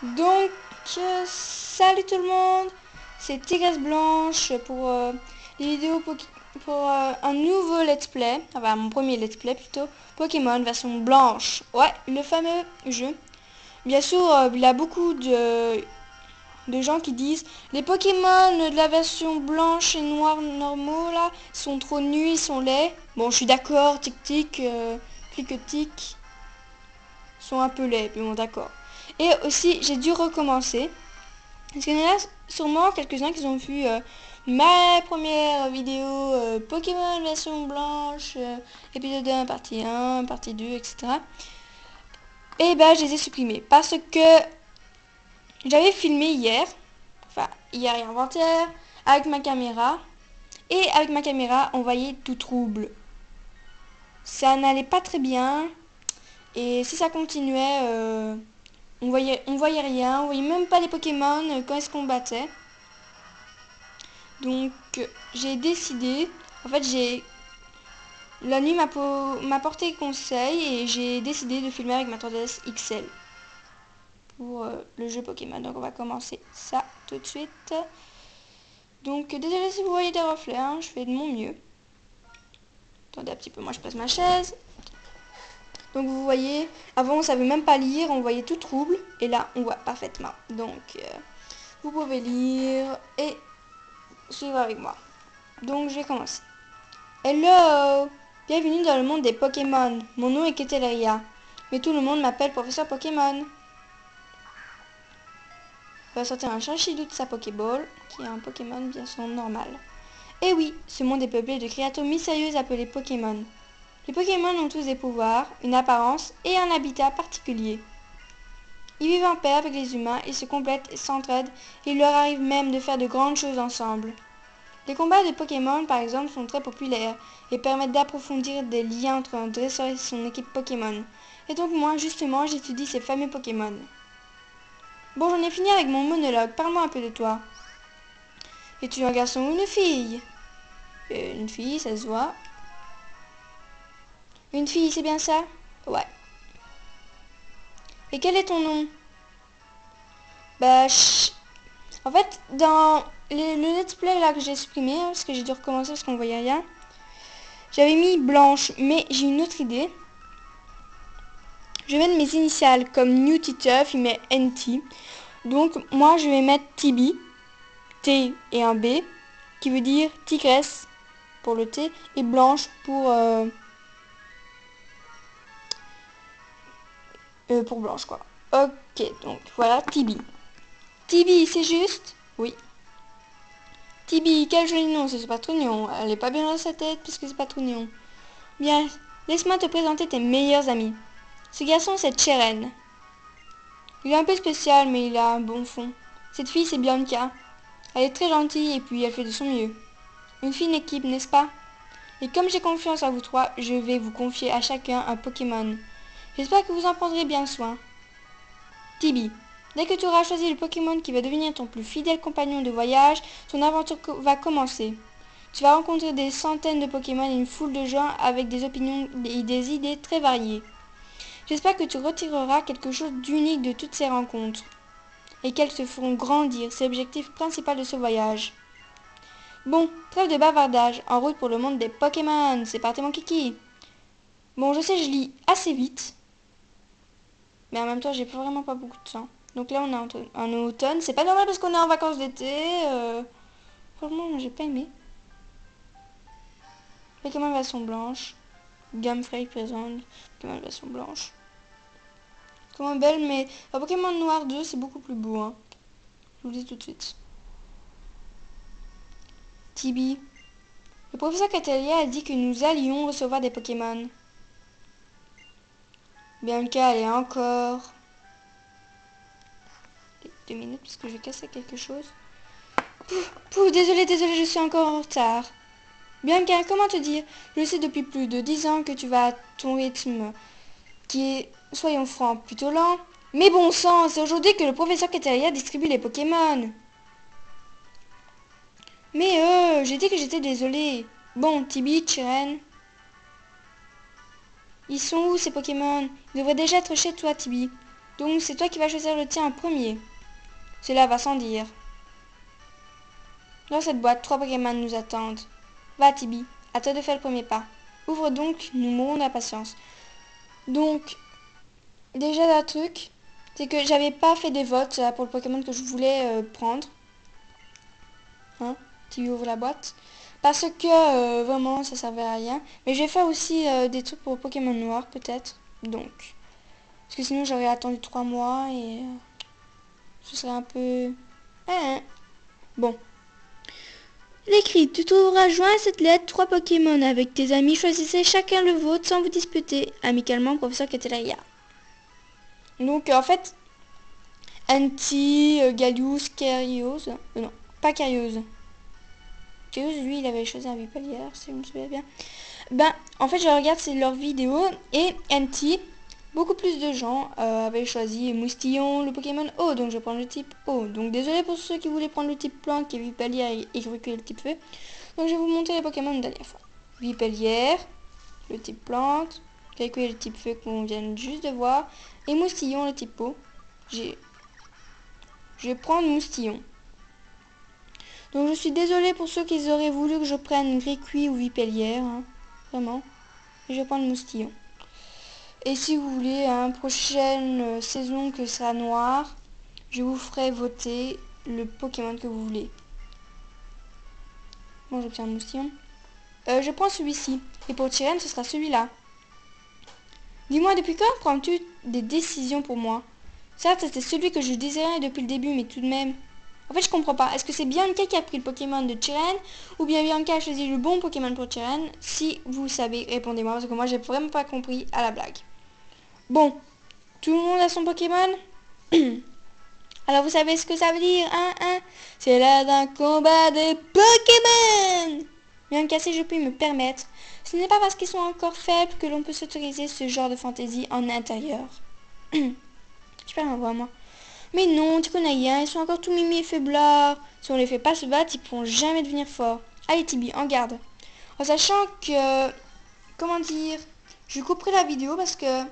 Donc, salut tout le monde, c'est Tigresse Blanche pour les vidéos pour un nouveau let's play, enfin mon premier let's play plutôt, Pokémon version blanche. Ouais, le fameux jeu. Bien sûr, il y a beaucoup de gens qui disent les Pokémon de la version blanche et noire normaux là sont trop nus, ils sont laids. Bon, je suis d'accord, tic-tic, clic-tic sont un peu laids, mais bon d'accord. Et aussi, j'ai dû recommencer. Parce qu'il y en a sûrement quelques-uns qui ont vu ma première vidéo Pokémon version blanche, épisode 1, partie 1, partie 2, etc. Et ben, je les ai supprimés. Parce que j'avais filmé hier, enfin hier et avant-hier, avec ma caméra. Et avec ma caméra, on voyait tout trouble. Ça n'allait pas très bien. Et si ça continuait, on voyait rien, on voyait même pas les Pokémon quand ils se combattaient. Donc j'ai décidé, en fait la nuit m'a porté conseil et j'ai décidé de filmer avec ma 3DS XL pour le jeu Pokémon. Donc on va commencer ça tout de suite. Donc désolé si vous voyez des reflets, hein, je fais de mon mieux. Attendez un petit peu, moi je place ma chaise. Donc vous voyez, avant on savait même pas lire, on voyait tout trouble. Et là on voit parfaitement. Donc vous pouvez lire et suivre avec moi. Donc je vais commencer. Hello! Bienvenue dans le monde des Pokémon. Mon nom est Keteleria, mais tout le monde m'appelle Professeur Pokémon. Il va sortir un Chanchidou de sa Pokéball, qui est un Pokémon bien sûr normal. Et oui, ce monde est peuplé de créatures mystérieuses appelées Pokémon. Les Pokémon ont tous des pouvoirs, une apparence et un habitat particulier. Ils vivent en paix avec les humains, ils se complètent et s'entraident, et il leur arrive même de faire de grandes choses ensemble. Les combats de Pokémon, par exemple, sont très populaires et permettent d'approfondir des liens entre un dresseur et son équipe Pokémon. Et donc moi, justement, j'étudie ces fameux Pokémon. Bon, j'en ai fini avec mon monologue. Parle-moi un peu de toi. Es-tu un garçon ou une fille? Une fille, ça se voit. Une fille, c'est bien ça? Ouais. Et quel est ton nom? Bah, en fait, dans le let's play là que j'ai supprimé, hein, parce que j'ai dû recommencer parce qu'on voyait rien, j'avais mis blanche, mais j'ai une autre idée. Je vais mettre mes initiales comme New Titeuf, il met NT. Donc moi je vais mettre Tibi, T et un B, qui veut dire tigresse pour le T, et blanche pour blanche quoi. Ok, donc voilà Tibi. Tibi, c'est juste? Oui. Tibi, quel joli nom, c'est pas trop mignon. Elle est pas bien dans sa tête puisque c'est pas trop mignon. Bien, laisse-moi te présenter tes meilleurs amis. Ce garçon c'est Cheren. Il est un peu spécial mais il a un bon fond. Cette fille c'est Bianca. Elle est très gentille et puis elle fait de son mieux. Une fine équipe, n'est-ce pas? Et comme j'ai confiance en vous trois, je vais vous confier à chacun un Pokémon. J'espère que vous en prendrez bien soin. Tibi, dès que tu auras choisi le Pokémon qui va devenir ton plus fidèle compagnon de voyage, ton aventure va commencer. Tu vas rencontrer des centaines de Pokémon et une foule de gens avec des opinions et des idées très variées. J'espère que tu retireras quelque chose d'unique de toutes ces rencontres et qu'elles te feront grandir. C'est l'objectif principal de ce voyage. Bon, trêve de bavardage, en route pour le monde des Pokémon, c'est parti mon kiki. Bon, je sais, je lis assez vite, mais en même temps, j'ai vraiment pas beaucoup de temps. Donc là, on est en automne, c'est pas normal parce qu'on est en vacances d'été. Franchement, j'ai pas aimé. Pokémon version blanche, Gumfrey présente, Pokémon version blanche. Comment belle, mais un Pokémon noir 2, c'est beaucoup plus beau, hein. Je vous le dis tout de suite. Tibi. Le professeur Catalia a dit que nous allions recevoir des Pokémon. Bianca, elle est encore... 2 minutes parce que j'ai cassé quelque chose. Désolé, je suis encore en retard. Bianca, comment te dire? Je sais depuis plus de 10 ans que tu vas à ton rythme, qui est, soyons francs, plutôt lent. Mais bon sang, c'est aujourd'hui que le professeur Catalia distribue les Pokémon. Mais j'ai dit que j'étais désolée. Bon, Tibi, Cheren. Ils sont où ces Pokémon? Ils devraient déjà être chez toi, Tibi. Donc c'est toi qui vas choisir le tien en premier. Cela va sans dire. Dans cette boîte, 3 Pokémon nous attendent. Va Tibi, à toi de faire le premier pas. Ouvre donc, nous mourrons d'impatience. Donc, déjà le truc, c'est que j'avais pas fait des votes là, pour le Pokémon que je voulais prendre. Hein, Tibi ouvre la boîte. Parce que vraiment ça servait à rien. Mais je vais faire aussi des trucs pour Pokémon Noir peut-être. Donc. Parce que sinon j'aurais attendu 3 mois et ce serait un peu... Bon. L'écrit, tu trouveras joint à cette lettre 3 Pokémon avec tes amis. Choisissez chacun le vôtre sans vous disputer. Amicalement, professeur Ketelaya. Donc en fait, Anti, Gallius, Kyrios. Non, pas Kyrios. Kyrios, lui, il avait choisi un Vipalière, si je me souviens bien. Ben, en fait, je regarde leurs vidéos et Anti, beaucoup plus de gens avaient choisi Moustillon, le Pokémon eau, donc je vais prendre le type eau. Donc désolé pour ceux qui voulaient prendre le type plante, qui est Vipalière et qui le type feu. Donc je vais vous montrer les Pokémon de dernière fois. Vipalière, le type plante, Rayquaza le type feu qu'on vient juste de voir, et Moustillon le type eau. Je vais prendre Moustillon. Donc je suis désolée pour ceux qui auraient voulu que je prenne Rayquaza ou Vipalière, hein, vraiment. Je vais prendre Moustillon. Et si vous voulez, une prochaine saison que ce sera noir, je vous ferai voter le Pokémon que vous voulez. Bon, j'obtiens un Moustillon. Je prends celui-ci. Et pour Tyrène, ce sera celui-là. Dis-moi, depuis quand prends-tu des décisions pour moi? Certes, c'était celui que je désirais depuis le début, mais tout de même... En fait, je comprends pas. Est-ce que c'est Bianca qui a pris le Pokémon de Tyrène ou bien Bianca a choisi le bon Pokémon pour Tyrène? Si vous savez, répondez-moi, parce que moi, j'ai vraiment pas compris à la blague. Bon, tout le monde a son Pokémon? Alors vous savez ce que ça veut dire, hein? C'est l'heure d'un combat de Pokémon! Bianca, si je puis me permettre, ce n'est pas parce qu'ils sont encore faibles que l'on peut s'autoriser ce genre de fantaisie en intérieur. Je perds ma voix, moi. Mais non, tu connais rien, ils sont encore tout mimi et faiblards. Si on les fait pas se battre, ils pourront jamais devenir forts. Allez Tibi, en garde. En sachant que... Comment dire? Je couperai la vidéo parce que...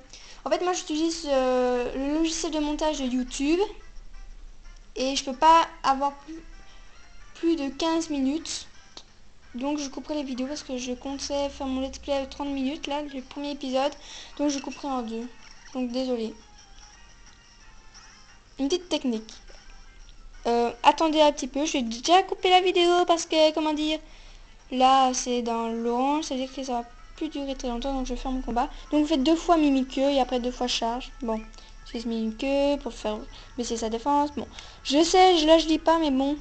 En fait, moi, j'utilise le logiciel de montage de YouTube. Et je peux pas avoir plus de 15 minutes. Donc, je couperai les vidéos parce que je comptais faire mon let's play de 30 minutes, là, le premier épisode. Donc, je couperai en deux. Donc, désolé. Une petite technique. Attendez un petit peu, je vais déjà couper la vidéo parce que, comment dire, là, c'est dans l'orange, ça veut dire que ça va plus durer très longtemps, donc je vais faire mon combat. Donc vous faites 2 fois Mimikyu et après 2 fois charge. Bon, j'utilise Mimikyu pour faire baisser sa défense. Bon, je sais, là je dis pas, mais bon.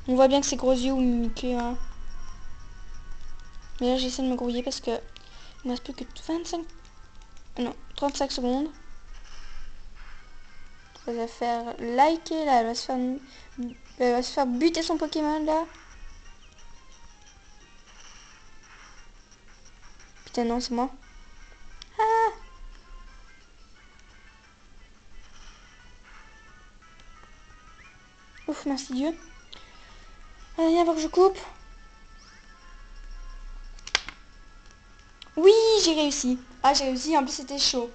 On voit bien que c'est gros yeux ou Mimikyu, hein. Mais là j'essaie de me grouiller parce que il ne reste plus que 25... Non, 35 secondes. Elle va faire liker là, elle va se faire buter son Pokémon là. Putain non, c'est moi. Ah! Ouf, merci Dieu. Allez, avant que je coupe. Oui, j'ai réussi. Ah, j'ai réussi, en plus c'était chaud.